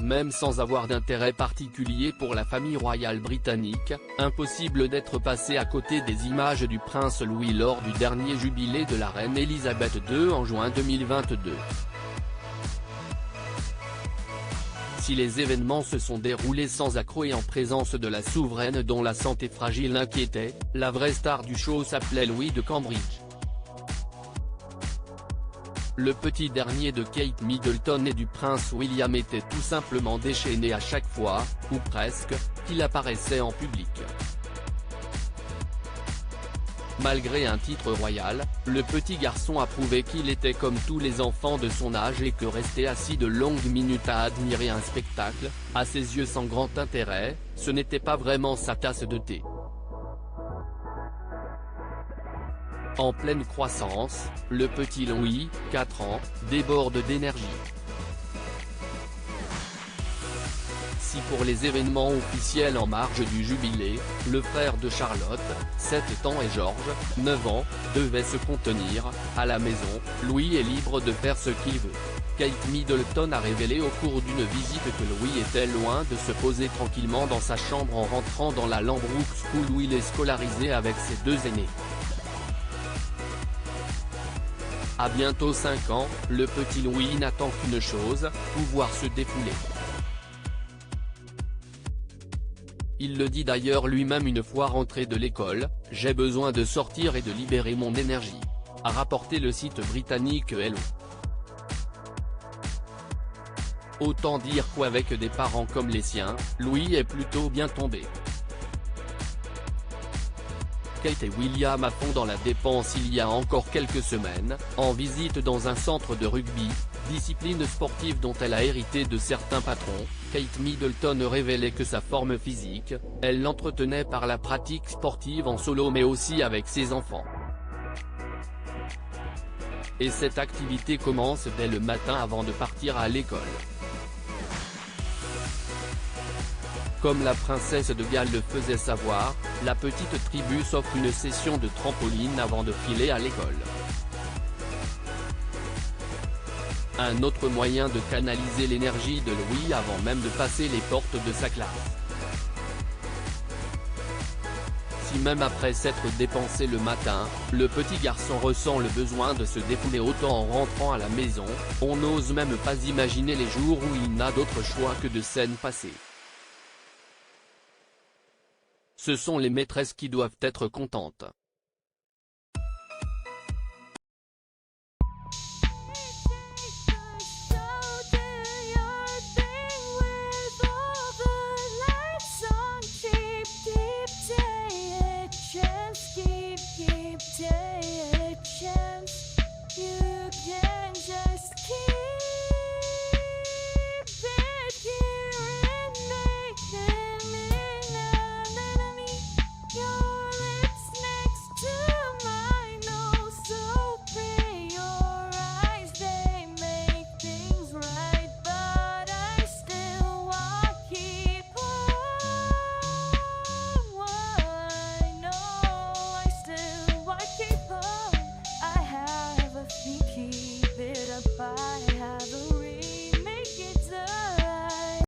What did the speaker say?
Même sans avoir d'intérêt particulier pour la famille royale britannique, impossible d'être passé à côté des images du prince Louis lors du dernier jubilé de la reine Elisabeth II en juin 2022. Si les événements se sont déroulés sans accroc et en présence de la souveraine dont la santé fragile l'inquiétait, la vraie star du show s'appelait Louis de Cambridge. Le petit dernier de Kate Middleton et du prince William était tout simplement déchaîné à chaque fois, ou presque, qu'il apparaissait en public. Malgré un titre royal, le petit garçon a prouvé qu'il était comme tous les enfants de son âge et que rester assis de longues minutes à admirer un spectacle, à ses yeux sans grand intérêt, ce n'était pas vraiment sa tasse de thé. En pleine croissance, le petit Louis, 4 ans, déborde d'énergie. Si pour les événements officiels en marge du jubilé, le frère de Charlotte, 7 ans et George, 9 ans, devait se contenir, à la maison, Louis est libre de faire ce qu'il veut. Kate Middleton a révélé au cours d'une visite que Louis était loin de se poser tranquillement dans sa chambre en rentrant dans la Lambrook School où il est scolarisé avec ses 2 aînés. À bientôt 5 ans, le petit Louis n'attend qu'une chose, pouvoir se défouler. Il le dit d'ailleurs lui-même une fois rentré de l'école, « J'ai besoin de sortir et de libérer mon énergie », a rapporté le site britannique Hello. Autant dire qu'avec des parents comme les siens, Louis est plutôt bien tombé. Kate et William à fond dans la dépense il y a encore quelques semaines, en visite dans un centre de rugby, discipline sportive dont elle a hérité de certains patrons. Kate Middleton révélait que sa forme physique, elle l'entretenait par la pratique sportive en solo mais aussi avec ses enfants. Et cette activité commence dès le matin avant de partir à l'école. Comme la princesse de Galles le faisait savoir, la petite tribu s'offre une session de trampoline avant de filer à l'école. Un autre moyen de canaliser l'énergie de Louis avant même de passer les portes de sa classe. Si même après s'être dépensé le matin, le petit garçon ressent le besoin de se défouler autant en rentrant à la maison, on n'ose même pas imaginer les jours où il n'a d'autre choix que de scènes passées. Ce sont les maîtresses qui doivent être contentes.